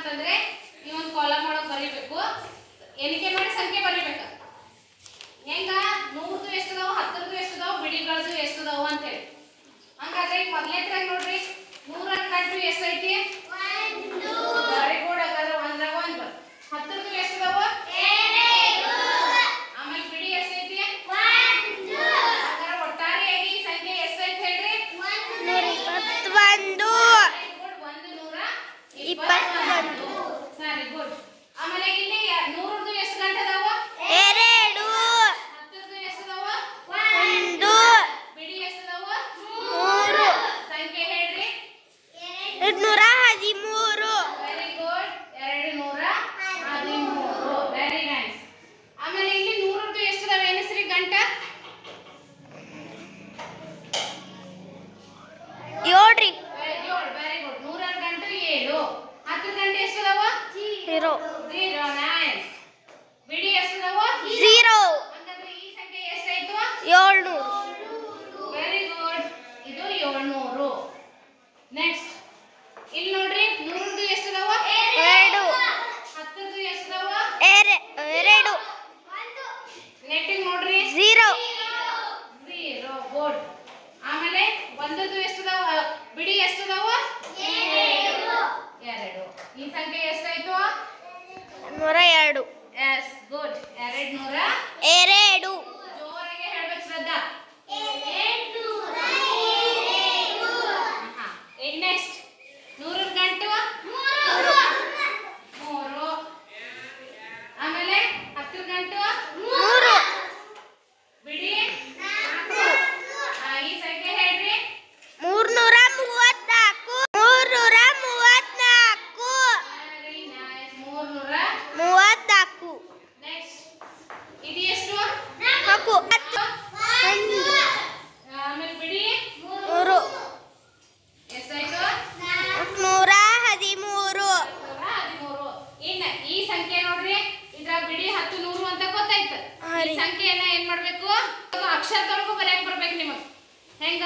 ಅಂತಂದ್ರೆ ನೀವು ಒಂದು ಕಾಲಮ್ ಒಳಗೆ ಬರೀಬೇಕು. ಎಣಿಕೆ ಮಾಡಿ ಸಂಖ್ಯೆ ಬರೀಬೇಕು. ಹೆಂಗ 100ದು ಎಷ್ಟದಾವ, 10ರದು ಎಷ್ಟದಾವ, ಬಿಡಿಗಳದು ಎಷ್ಟದಾವ ಅಂತ ಹೇಳಿ. ಹಂಗಾದ್ರೆ ಈಗ ಮೊದಲನೇದ್ರಾಗ ನೋಡ್ರಿ 100ರ ಗಂಟು ಎಷ್ಟೈತಿ? 1. Very good. ಹಾಗಾದ್ರೆ 1ರಾಗ 1 10ರದು ಎಷ್ಟದಾವ? 2. ಆಮೇಲೆ ಬಿಡಿ ಎಷ್ಟೈತಿ? 1. ಹಾಗಾದ್ರೆ ಒಟ್ಟಾರೆಯಾಗಿ ಈ ಸಂಖ್ಯೆ ಎಷ್ಟೈತಿ ಹೇಳ್ರಿ? 121. Very good. 121. ಸರಿ ಗುಡ್. ಆಮೇಲೆ ಇಲ್ಲಿ 100ರದು ಎಷ್ಟು ಗಂಟೆ ಅದಾವ? 2. 10ರದು ಎಷ್ಟದಾವ? 1. ಬಿಡಿ ಎಷ್ಟದಾವ? 3. ಸಂಖ್ಯೆ ಹೇಳ್ರಿ? 213. Very good. 213. Very nice. ಆಮೇಲೆ ಇಲ್ಲಿ 100ರದು ಎಷ್ಟದಾವ ಎನಿಸ್ರಿ ಗಂಟ? 7 ರೀ. 7. Very good. 100ರ ಗಂಟು 7. 10ರ ಗಂಟೆ ಎಷ್ಟದಾವ? 0. 0. ನೈಸ್. ಬಿಡಿ ಎಷ್ಟದಾವ? 0. ಹಾಗಾದ್ರೆ ಈ ಸಂಖ್ಯೆ ಎಷ್ಟಾಯ್ತು? 700. Very good. ಇದು 700. ನೆಕ್ಸ್ಟ್ ಇಲ್ಲಿ ನೋಡ್ರಿ 100ರದು ಎಷ್ಟದಾವ? 2. 10ರದು ಎಷ್ಟದಾವ? 2. ನೆಟ್ಟಿಂಗ್ ನೋಡ್ರಿ 0. 0. ಗುಡ್. ಆಮೇಲೆ 1ರದು ಎಷ್ಟದಾವ? ಬಿಡಿ ಎಷ್ಟದಾವ? 2. ಈ ಸಂಖ್ಯೆ ಎಷ್ಟಾಯ್ತು? 102. Yes good. 202. 2. ಜೋರಾಗಿ ಹೇಳ್ಬೇಕು ಶ್ರದ್ಧಾ. ನೆಕ್ಸ್ಟ್ 100ರ ಗಂಟು 3. ಆಮೇಲೆ 10ರ ಗಂಟು 3. ಬಿಡಿ 4. ಈ ಸಂಖ್ಯೆ ಹೇಳ್ರಿ? 334. 334. Very nice. 334. 34. ನೆಕ್ಸ್ಟ್ ಇದು ಎಷ್ಟು? 4. ಆಮೇಲೆ ಬಿಡಿ 3. ಎಷ್ಟಾಯ್ತು? 113. 113. ಇನ್ನ ಈ ಸಂಖ್ಯೆ ನೋಡ್ರಿ, ಇದ್ರ ಬಿಡಿ 10 100 ಅಂತ ಗೊತ್ತಾಯ್ತು. ಈ ಸಂಖ್ಯೆಯನ್ನ ಏನ್ ಮಾಡ್ಬೇಕು? ಅಕ್ಷರದೊಳಗೂ ಬರೆಯಕ್ ಬರ್ಬೇಕು ನಿಮಗೆ. ಹೆಂಗ?